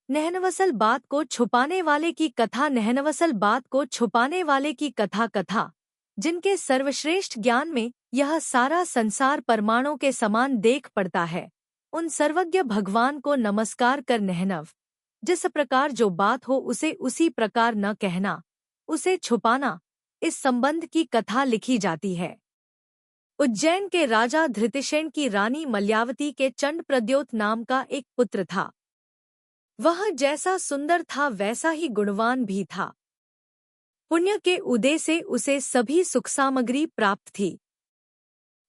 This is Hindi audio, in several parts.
नहनवसल बात को छुपाने वाले की कथा। नहनवसल बात को छुपाने वाले की कथा। कथा जिनके सर्वश्रेष्ठ ज्ञान में यह सारा संसार परमाणु के समान देख पड़ता है, उन सर्वज्ञ भगवान को नमस्कार कर। नहनव जिस प्रकार जो बात हो उसे उसी प्रकार न कहना, उसे छुपाना, इस संबंध की कथा लिखी जाती है। उज्जैन के राजा धृतिसेन की रानी मल्यावती के चंडप्रद्योत नाम का एक पुत्र था। वह जैसा सुंदर था वैसा ही गुणवान भी था। पुण्य के उदय से उसे सभी सुख सामग्री प्राप्त थी।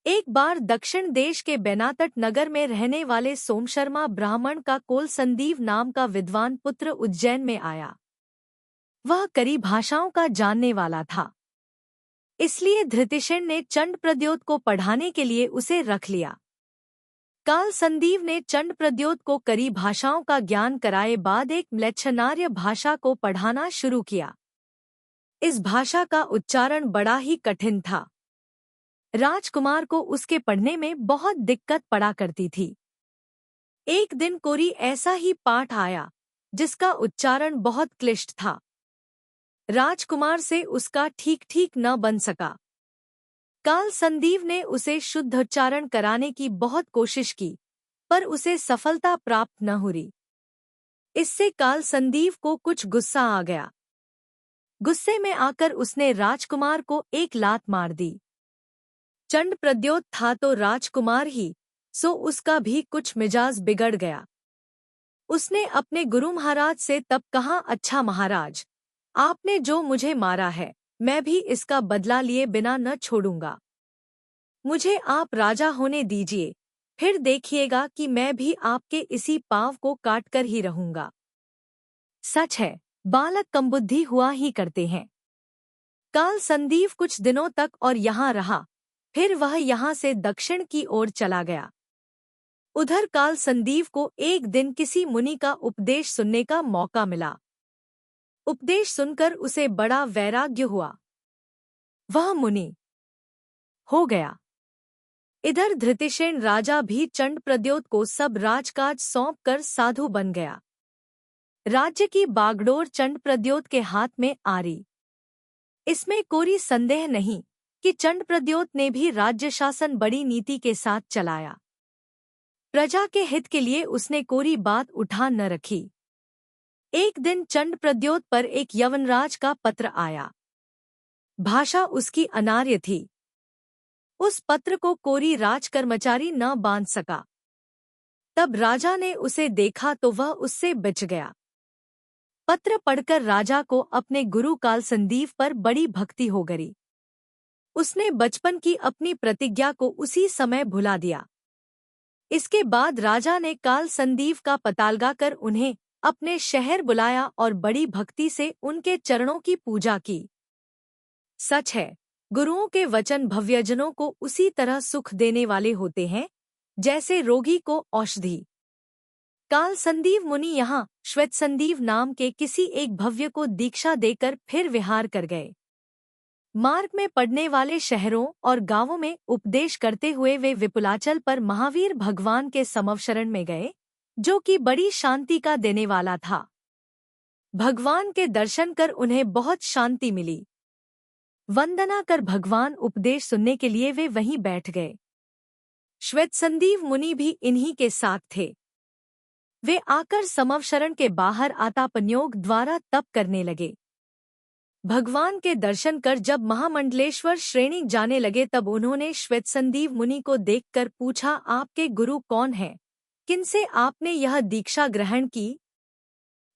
एक बार दक्षिण देश के बेनातट नगर में रहने वाले सोमशर्मा ब्राह्मण का कोल संदीव नाम का विद्वान पुत्र उज्जैन में आया। वह कई भाषाओं का जानने वाला था, इसलिए धृतिसेन ने चंडप्रद्योत को पढ़ाने के लिए उसे रख लिया। काल संदीव ने चंडप्रद्योत को कई भाषाओं का ज्ञान कराए बाद एक म्लेच्छनार्य भाषा को पढ़ाना शुरू किया। इस भाषा का उच्चारण बड़ा ही कठिन था। राजकुमार को उसके पढ़ने में बहुत दिक्कत पड़ा करती थी। एक दिन कोरी ऐसा ही पाठ आया जिसका उच्चारण बहुत क्लिष्ट था। राजकुमार से उसका ठीक ठीक न बन सका। काल संदीव ने उसे शुद्धोच्चारण कराने की बहुत कोशिश की, पर उसे सफलता प्राप्त न हुई। इससे काल संदीव को कुछ गुस्सा आ गया। गुस्से में आकर उसने राजकुमार को एक लात मार दी। चंडप्रद्योत था तो राजकुमार ही, सो उसका भी कुछ मिजाज बिगड़ गया। उसने अपने गुरु महाराज से तब कहा, अच्छा महाराज, आपने जो मुझे मारा है, मैं भी इसका बदला लिए बिना न छोड़ूंगा। मुझे आप राजा होने दीजिए, फिर देखिएगा कि मैं भी आपके इसी पांव को काट कर ही रहूंगा। सच है, बालक कमबुद्धि हुआ ही करते हैं। काल संदीव कुछ दिनों तक और यहाँ रहा, फिर वह यहाँ से दक्षिण की ओर चला गया। उधर काल संदीव को एक दिन किसी मुनि का उपदेश सुनने का मौका मिला। उपदेश सुनकर उसे बड़ा वैराग्य हुआ। वह मुनि हो गया। इधर धृतिसेन राजा भी चंडप्रद्योत को सब राजकाज सौंपकर साधु बन गया। राज्य की बागडोर चंडप्रद्योत के हाथ में आ रही। इसमें कोई संदेह नहीं कि चंडप्रद्योत ने भी राज्य शासन बड़ी नीति के साथ चलाया। प्रजा के हित के लिए उसने कोई बात उठा न रखी। एक दिन चंडप्रद्योत पर एक यवनराज का पत्र आया। भाषा उसकी अनार्य थी। उस पत्र को कोई राजकर्मचारी न बांध सका। तब राजा ने उसे देखा तो वह उससे बच गया। पत्र पढ़कर राजा को अपने गुरु काल संदीव पर बड़ी भक्ति हो गई। उसने बचपन की अपनी प्रतिज्ञा को उसी समय भुला दिया। इसके बाद राजा ने काल संदीव का पता लगाकर उन्हें अपने शहर बुलाया और बड़ी भक्ति से उनके चरणों की पूजा की। सच है, गुरुओं के वचन भव्यजनों को उसी तरह सुख देने वाले होते हैं जैसे रोगी को औषधि। काल संदीव मुनि यहाँ श्वेतसंदीव नाम के किसी एक भव्य को दीक्षा देकर फिर विहार कर गए। मार्ग में पड़ने वाले शहरों और गांवों में उपदेश करते हुए वे विपुलाचल पर महावीर भगवान के समवशरण में गए, जो कि बड़ी शांति का देने वाला था। भगवान के दर्शन कर उन्हें बहुत शांति मिली। वंदना कर भगवान उपदेश सुनने के लिए वे वहीं बैठ गए। श्वेतसंदीव मुनि भी इन्हीं के साथ थे। वे आकर समवशरण के बाहर आतापन्योग द्वारा तप करने लगे। भगवान के दर्शन कर जब महामंडलेश्वर श्रेणी जाने लगे तब उन्होंने श्वेतसंदीव मुनि को देखकर पूछा, आपके गुरु कौन हैं? किनसे आपने यह दीक्षा ग्रहण की?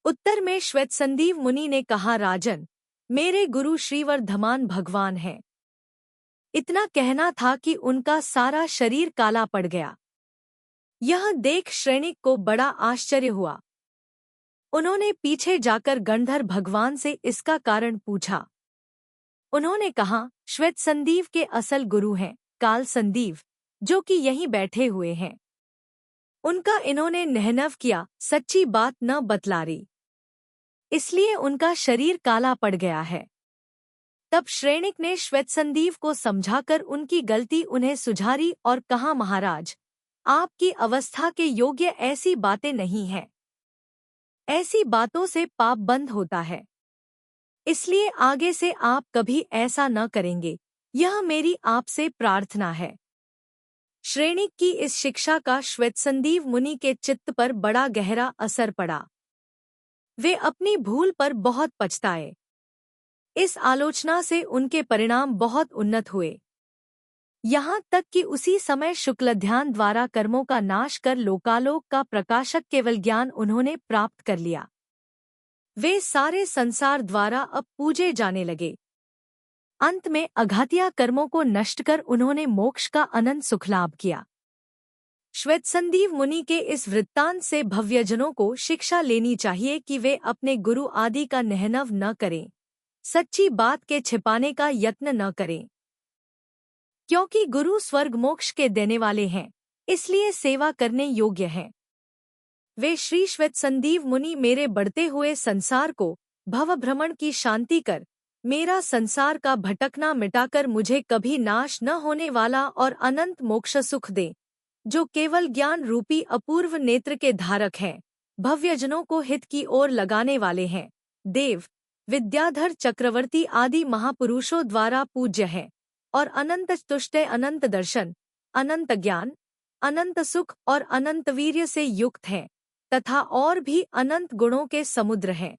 उत्तर में श्वेतसंदीव मुनि ने कहा, राजन, मेरे गुरु श्रीवर्धमान भगवान हैं। इतना कहना था कि उनका सारा शरीर काला पड़ गया। यह देख श्रेणिक को बड़ा आश्चर्य हुआ। उन्होंने पीछे जाकर गंधर भगवान से इसका कारण पूछा। उन्होंने कहा, श्वेतसंदीव के असल गुरु हैं काल संदीव, जो कि यहीं बैठे हुए हैं। उनका इन्होंने नहनव किया, सच्ची बात न बतला रही, इसलिए उनका शरीर काला पड़ गया है। तब श्रेणिक ने श्वेतसंदीव को समझाकर उनकी गलती उन्हें सुझारी और कहा, महाराज, आपकी अवस्था के योग्य ऐसी बातें नहीं हैं। ऐसी बातों से पाप बंद होता है। इसलिए आगे से आप कभी ऐसा न करेंगे, यह मेरी आपसे प्रार्थना है। श्रेणिक की इस शिक्षा का श्वेतसंदीव मुनि के चित्त पर बड़ा गहरा असर पड़ा। वे अपनी भूल पर बहुत पछताए। इस आलोचना से उनके परिणाम बहुत उन्नत हुए, यहाँ तक कि उसी समय शुक्ल ध्यान द्वारा कर्मों का नाश कर लोकालोक का प्रकाशक केवल ज्ञान उन्होंने प्राप्त कर लिया। वे सारे संसार द्वारा अब पूजे जाने लगे। अंत में अघातिया कर्मों को नष्ट कर उन्होंने मोक्ष का अनंत सुख लाभ किया। श्वेतसंदीव मुनि के इस वृत्तांत से भव्यजनों को शिक्षा लेनी चाहिए कि वे अपने गुरु आदि का नेहनव न करें, सच्ची बात के छिपाने का यत्न न करें। क्योंकि गुरु स्वर्ग मोक्ष के देने वाले हैं, इसलिए सेवा करने योग्य हैं। वे श्री श्वेतसंदीव मुनि मेरे बढ़ते हुए संसार को भव भ्रमण की शांति कर, मेरा संसार का भटकना मिटाकर मुझे कभी नाश न होने वाला और अनंत मोक्ष सुख दे, जो केवल ज्ञान रूपी अपूर्व नेत्र के धारक हैं, भव्यजनों को हित की ओर लगाने वाले हैं, देव, विद्याधर चक्रवर्ती आदि महापुरुषों द्वारा पूज्य हैं और अनंत तुष्टे अनंत दर्शन, अनंत ज्ञान, अनंत सुख और अनंत वीर्य से युक्त हैं, तथा और भी अनंत गुणों के समुद्र हैं।